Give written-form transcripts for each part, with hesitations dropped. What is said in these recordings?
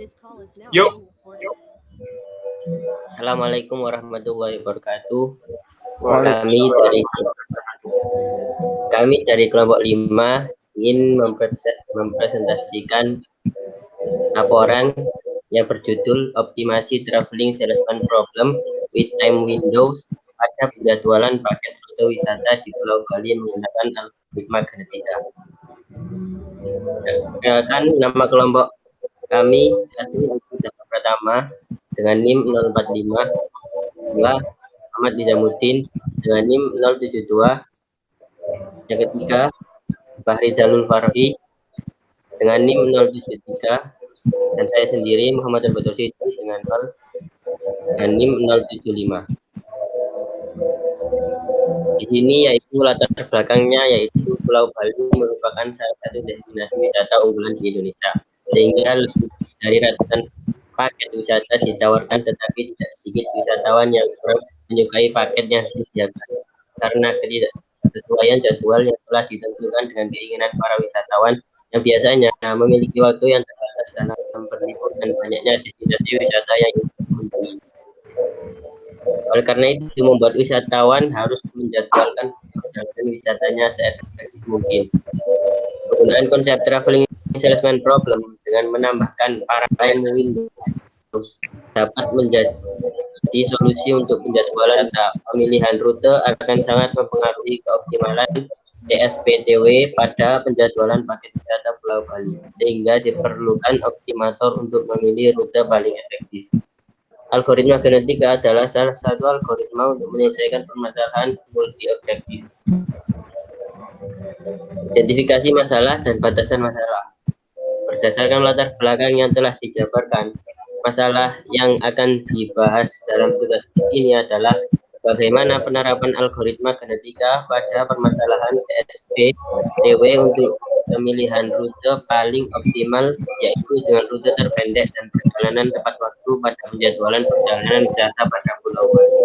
Yuk, Assalamualaikum warahmatullahi wabarakatuh. Waalaikumsalam. Kami dari kelompok 5 ingin mempresentasikan laporan yang berjudul Optimasi Traveling Salesman Problem with Time Windows pada penjadwalan paket rute wisata di Pulau Bali menggunakan algoritma genetika. Perkenalkan, nama kelompok kami pertama dengan NIM 045, dua Ahmad Nizamuddin dengan NIM 072, yang ketiga Bahri Dalul Farhi dengan NIM 073, dan saya sendiri Muhammad Al-Badrusidi dengan NIM 075. Di sini yaitu latar belakangnya yaitu Pulau Bali merupakan salah satu destinasi wisata unggulan di Indonesia, sehingga lebih dari ratusan paket wisata ditawarkan, tetapi tidak sedikit wisatawan yang kurang menyukai paket yang disediakan karena ketidaksesuaian jadwal yang telah ditentukan dengan keinginan para wisatawan yang biasanya memiliki waktu yang terbatas dalam berlibur dan banyaknya destinasi wisata yang dikunjungi. Oleh karena itu, membuat wisatawan harus menjadwalkan perjalanan wisatanya seefektif mungkin. Penggunaan konsep traveling salesman problem dengan menambahkan time windows dapat menjadi solusi untuk penjadwalan pemilihan rute akan sangat mempengaruhi keoptimalan DSPTW pada penjadwalan paket wisata Pulau Bali, sehingga diperlukan optimator untuk memilih rute paling efektif. Algoritma genetika adalah salah satu algoritma untuk menyelesaikan permasalahan multi-objektif. Identifikasi masalah dan batasan masalah. Berdasarkan latar belakang yang telah dijabarkan, masalah yang akan dibahas dalam tugas ini adalah bagaimana penerapan algoritma genetika pada permasalahan DSPTW untuk pemilihan rute paling optimal, yaitu dengan rute terpendek dan perjalanan tepat waktu pada penjadwalan perjalanan wisata pada Pulau Bali.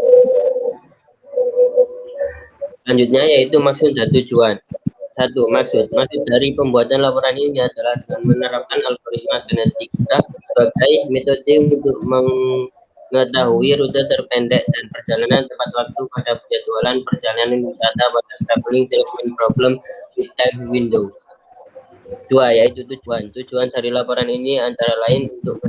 Selanjutnya yaitu maksud dan tujuan. 1. Maksud dari pembuatan laporan ini adalah dengan menerapkan algoritma genetika sebagai metode untuk mengetahui rute terpendek dan perjalanan tepat waktu pada penjadwalan perjalanan wisata pada traveling salesman problem with time windows. 2. Yaitu tujuan. Tujuan dari laporan ini antara lain untuk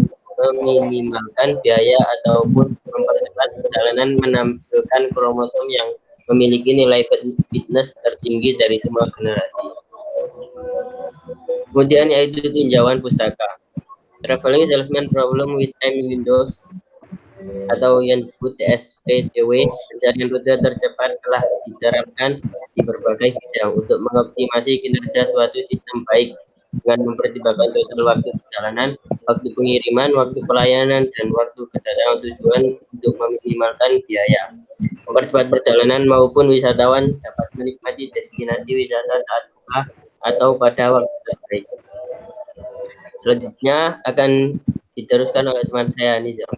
meminimalkan biaya ataupun mempercepat perjalanan menampilkan kromosom yang memiliki nilai fitness tertinggi dari semua generasi. Kemudian yaitu tinjauan pustaka. Traveling Salesman Problem with Time Windows atau yang disebut DSPTW, pencarian rute tercepat telah diterapkan di berbagai bidang untuk mengoptimasi kinerja suatu sistem baik dengan mempertimbangkan total waktu perjalanan, waktu pengiriman, waktu pelayanan, dan waktu kedatangan tujuan untuk meminimalkan biaya. Mempercepat perjalanan maupun wisatawan dapat menikmati destinasi wisata saat buka atau pada waktu terbaik. Selanjutnya akan diteruskan oleh teman saya, Nizam.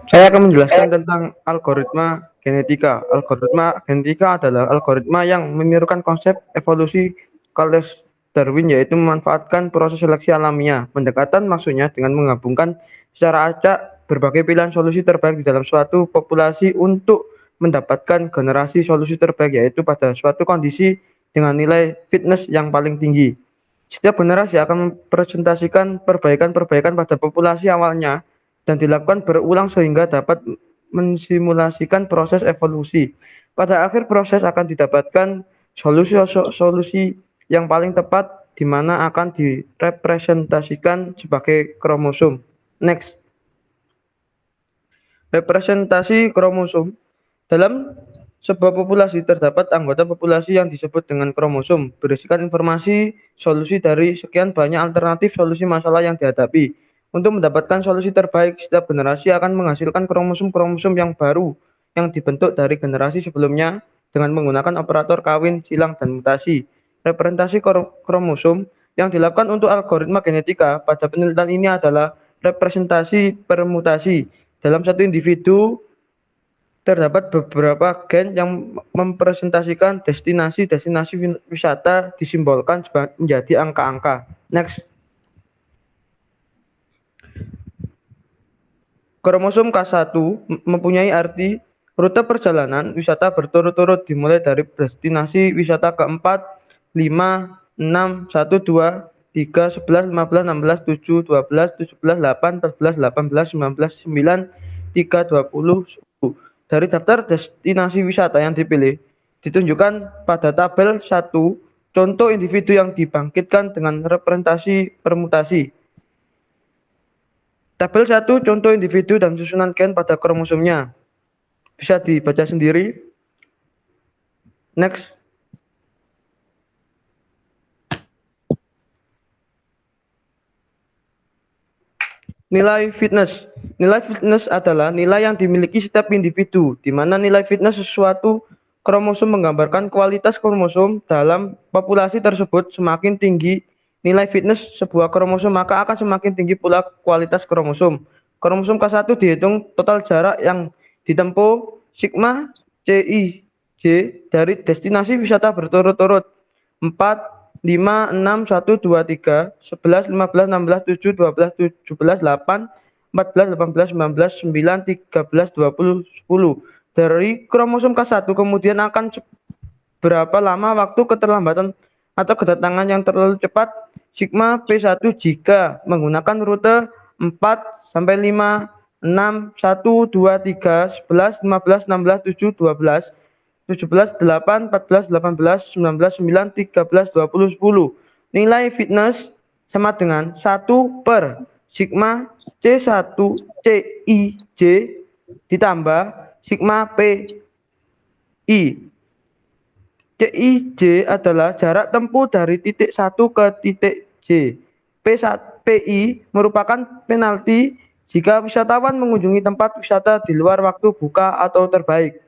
Saya akan menjelaskan tentang algoritma genetika. Algoritma genetika adalah algoritma yang menirukan konsep evolusi Charles Darwin, yaitu memanfaatkan proses seleksi alamiah. Pendekatan maksudnya dengan menggabungkan secara acak berbagai pilihan solusi terbaik di dalam suatu populasi untuk mendapatkan generasi solusi terbaik, yaitu pada suatu kondisi dengan nilai fitness yang paling tinggi. Setiap generasi akan mempresentasikan perbaikan-perbaikan pada populasi awalnya dan dilakukan berulang sehingga dapat mensimulasikan proses evolusi. Pada akhir proses akan didapatkan solusi yang paling tepat di mana akan direpresentasikan sebagai kromosom. Next. Representasi kromosom. Dalam sebuah populasi terdapat anggota populasi yang disebut dengan kromosom, berisikan informasi solusi dari sekian banyak alternatif solusi masalah yang dihadapi. Untuk mendapatkan solusi terbaik, setiap generasi akan menghasilkan kromosom-kromosom yang baru yang dibentuk dari generasi sebelumnya dengan menggunakan operator kawin, silang, dan mutasi. Representasi kromosom yang dilakukan untuk algoritma genetika pada penelitian ini adalah representasi permutasi. Dalam satu individu terdapat beberapa gen yang mempresentasikan destinasi wisata disimbolkan menjadi angka-angka. Next. Kromosom K1 mempunyai arti rute perjalanan wisata berturut-turut dimulai dari destinasi wisata keempat, 5, 6, 1, 2, 3, 11, 15, 16, 7, 12, 17, 8, 14, 18, 19, 9, 3, 20, 10. Dari daftar destinasi wisata yang dipilih, ditunjukkan pada tabel 1 contoh individu yang dibangkitkan dengan representasi permutasi. Tabel 1 contoh individu dan susunan gen pada kromosomnya. Bisa dibaca sendiri. Next. Nilai fitness. Nilai fitness adalah nilai yang dimiliki setiap individu, di mana nilai fitness sesuatu kromosom menggambarkan kualitas kromosom dalam populasi tersebut. Semakin tinggi nilai fitness sebuah kromosom, maka akan semakin tinggi pula kualitas kromosom. Kromosom K1 dihitung total jarak yang ditempuh sigma CIJ dari destinasi wisata berturut-turut 4, 5, 6, 1, 2, 3, 11, 15, 16, 7, 12, 17, 8, 14, 18, 19, 9, 13, 20, 10. Dari kromosom K1 kemudian akan berapa lama waktu keterlambatan atau kedatangan yang terlalu cepat sigma P1 jika menggunakan rute 4 sampai 5, 6, 1, 2, 3, 11, 15, 16, 7, 12, 17, 8, 14, 18, 19, 9, 13, 20, 10. Nilai fitness sama dengan 1 per sigma C1 CIJ ditambah sigma PI. CIJ adalah jarak tempuh dari titik 1 ke titik J. PI merupakan penalti jika wisatawan mengunjungi tempat wisata di luar waktu buka atau terbaik.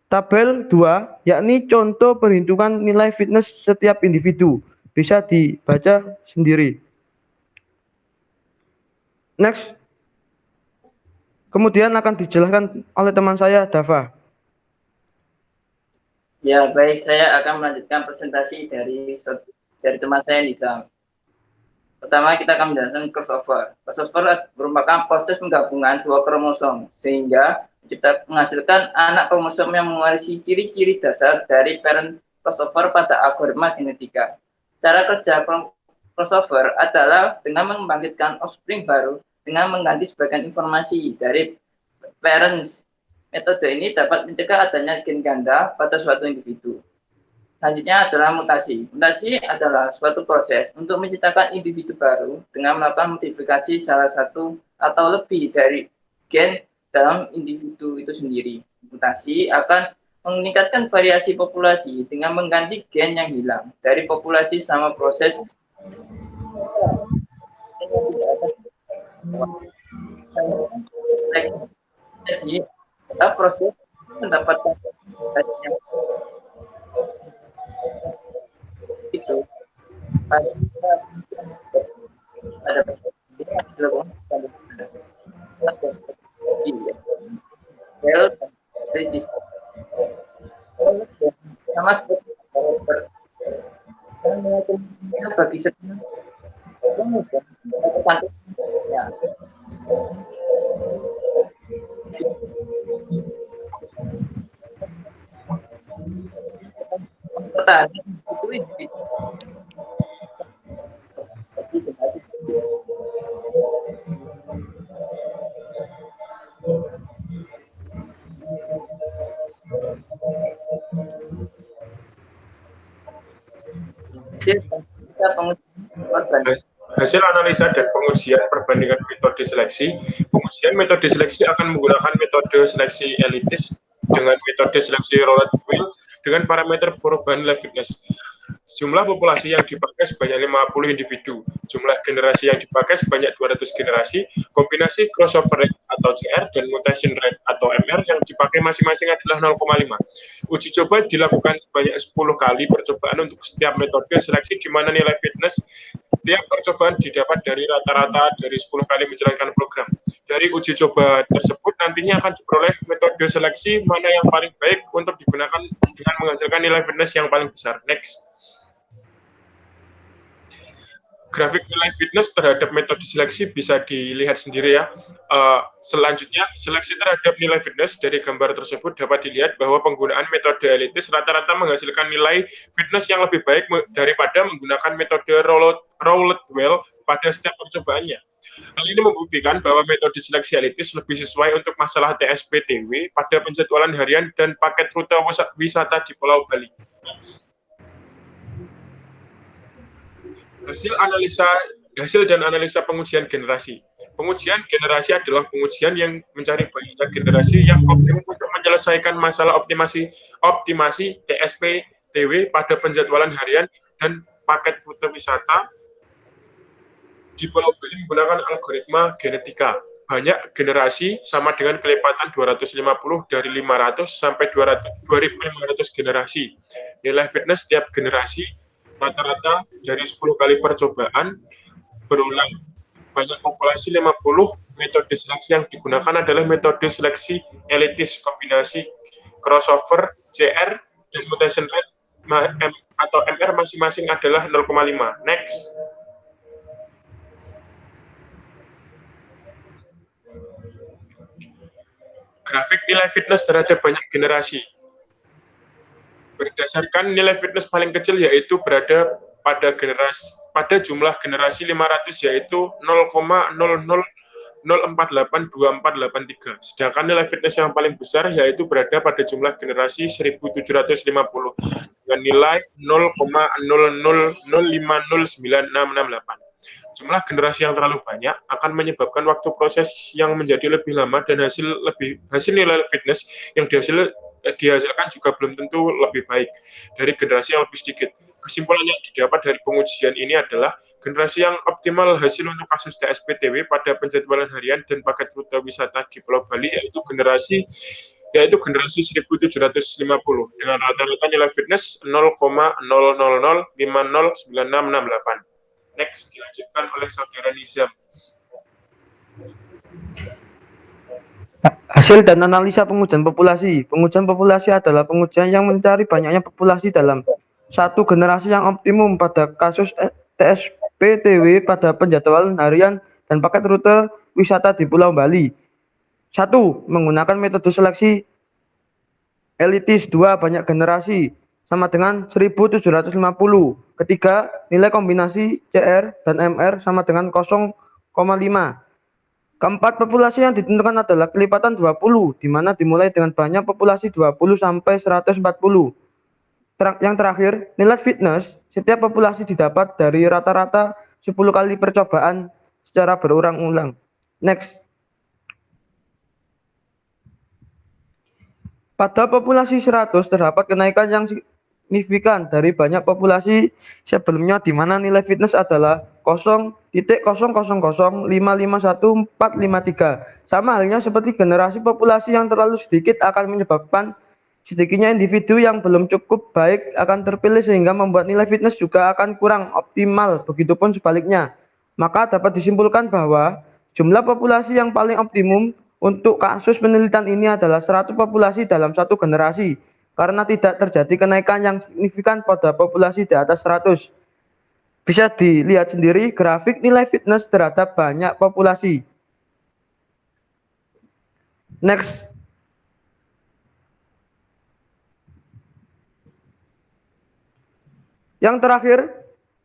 Tabel 2, yakni contoh perhitungan nilai fitness setiap individu. Bisa dibaca sendiri. Next. Kemudian akan dijelaskan oleh teman saya, Dava. Ya, baik. Saya akan melanjutkan presentasi dari teman saya, Nizam. Pertama, kita akan menjelaskan crossover. Crossover merupakan proses penggabungan dua kromosom, sehingga menghasilkan anak kromosom yang mewarisi ciri-ciri dasar dari parent crossover pada algoritma genetika. Cara kerja crossover adalah dengan membangkitkan offspring baru dengan mengganti sebagian informasi dari parents. Metode ini dapat mencegah adanya gen ganda pada suatu individu. Selanjutnya adalah mutasi. Mutasi adalah suatu proses untuk menciptakan individu baru dengan melakukan modifikasi salah satu atau lebih dari gen dalam individu itu sendiri. Mutasi akan meningkatkan variasi populasi dengan mengganti gen yang hilang dari populasi selama proses seleksi. Proses mendapatkan itu ada sama seperti bagi setiap Hasil analisa dan pengujian perbandingan metode seleksi. Pengujian metode seleksi akan menggunakan metode seleksi elitis dengan metode seleksi roulette wheel dengan parameter perubahan nilai fitness. Jumlah populasi yang dipakai sebanyak 50 individu, jumlah generasi yang dipakai sebanyak 200 generasi, kombinasi crossover rate atau CR dan mutation rate atau MR yang dipakai masing-masing adalah 0,5. Uji coba dilakukan sebanyak 10 kali percobaan untuk setiap metode seleksi di mana nilai fitness tiap percobaan didapat dari rata-rata dari 10 kali menjalankan program. Dari uji coba tersebut nantinya akan diperoleh metode seleksi mana yang paling baik untuk digunakan dengan menghasilkan nilai fitness yang paling besar. Next. grafik nilai fitness terhadap metode seleksi bisa dilihat sendiri ya. Selanjutnya, seleksi terhadap nilai fitness dari gambar tersebut dapat dilihat bahwa penggunaan metode elitis rata-rata menghasilkan nilai fitness yang lebih baik daripada menggunakan metode Rowland-Well pada setiap percobaannya. Hal ini membuktikan bahwa metode seleksi elitis lebih sesuai untuk masalah TSP-TW pada penjadwalan harian dan paket rute wisata di Pulau Bali. Hasil dan analisa pengujian generasi. Pengujian generasi adalah pengujian yang mencari banyaknya generasi yang optimum untuk menyelesaikan masalah optimasi TSP-TW pada penjadwalan harian dan paket rute wisata di Pulau Bali menggunakan algoritma genetika. Banyak generasi sama dengan kelipatan 250 dari 500 sampai 2500 generasi. Nilai fitness setiap generasi rata-rata dari 10 kali percobaan berulang. Banyak populasi 50, metode seleksi yang digunakan adalah metode seleksi elitis kombinasi crossover, CR, dan mutation rate atau MR masing-masing adalah 0,5. Next. Grafik nilai fitness terhadap banyak generasi. Berdasarkan nilai fitness paling kecil yaitu berada pada jumlah generasi 500 yaitu 0,00048243. Sedangkan nilai fitness yang paling besar yaitu berada pada jumlah generasi 1750 dengan nilai 0,00050968. Jumlah generasi yang terlalu banyak akan menyebabkan waktu proses yang menjadi lebih lama dan hasil nilai fitness yang dihasilkan juga belum tentu lebih baik dari generasi yang lebih sedikit. Kesimpulan yang didapat dari pengujian ini adalah generasi yang optimal hasil untuk kasus TSP-TW pada penjadwalan harian dan paket rute wisata di Pulau Bali yaitu generasi 1750 dengan rata-rata nilai fitness 0,00050968. Next, dilanjutkan oleh saudara Nizam. Hasil dan analisa pengujian populasi. Pengujian populasi adalah pengujian yang mencari banyaknya populasi dalam satu generasi yang optimum pada kasus TSP-TW pada penjadwalan harian dan paket rute wisata di Pulau Bali. 1. Menggunakan metode seleksi elitis. 2. Banyak generasi sama dengan 1750. Ketiga, nilai kombinasi CR dan MR sama dengan 0,5. Keempat, populasi yang ditentukan adalah kelipatan 20, di mana dimulai dengan banyak populasi 20 sampai 140. Yang terakhir, nilai fitness setiap populasi didapat dari rata-rata 10 kali percobaan secara berulang-ulang. Next. Pada populasi 100 terdapat kenaikan yang signifikan dari banyak populasi sebelumnya di mana nilai fitness adalah 0,00551453. Sama halnya seperti generasi populasi yang terlalu sedikit akan menyebabkan sedikitnya individu yang belum cukup baik akan terpilih sehingga membuat nilai fitness juga akan kurang optimal, begitupun sebaliknya. Maka dapat disimpulkan bahwa jumlah populasi yang paling optimum untuk kasus penelitian ini adalah 100 populasi dalam satu generasi, karena tidak terjadi kenaikan yang signifikan pada populasi di atas 100. Bisa dilihat sendiri grafik nilai fitness terhadap banyak populasi. Next. Yang terakhir,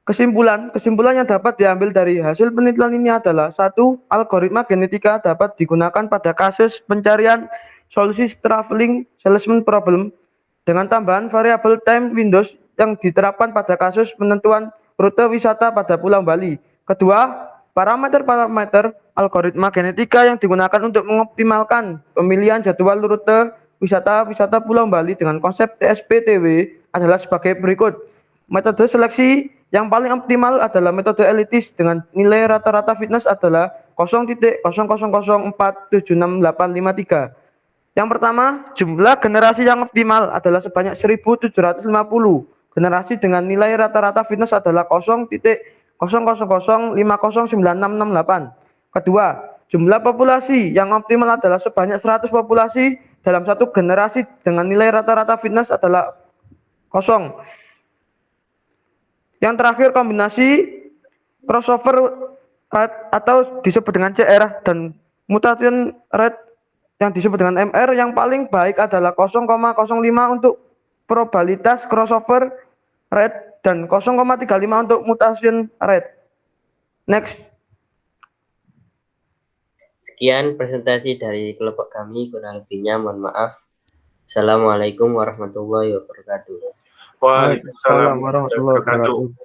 kesimpulan yang dapat diambil dari hasil penelitian ini adalah 1. Algoritma genetika dapat digunakan pada kasus pencarian solusi traveling salesman problem dengan tambahan variabel time windows yang diterapkan pada kasus penentuan rute wisata pada Pulau Bali. Kedua, parameter-parameter algoritma genetika yang digunakan untuk mengoptimalkan pemilihan jadwal rute wisata Pulau Bali dengan konsep TSP-TW adalah sebagai berikut. Metode seleksi yang paling optimal adalah metode elitis dengan nilai rata-rata fitness adalah 0,0004766853. Yang pertama, jumlah generasi yang optimal adalah sebanyak 1750. Generasi dengan nilai rata-rata fitness adalah 0,00050968. Kedua, jumlah populasi yang optimal adalah sebanyak 100 populasi dalam satu generasi dengan nilai rata-rata fitness adalah 0. Yang terakhir, kombinasi crossover rate atau disebut dengan CR dan mutation rate yang disebut dengan MR yang paling baik adalah 0,05 untuk probabilitas crossover rate dan 0,35 untuk mutation rate. Next. Sekian presentasi dari kelompok kami, kurang lebihnya mohon maaf. Assalamualaikum warahmatullahi wabarakatuh. Waalaikumsalam Waalaikumsalam warahmatullahi wabarakatuh.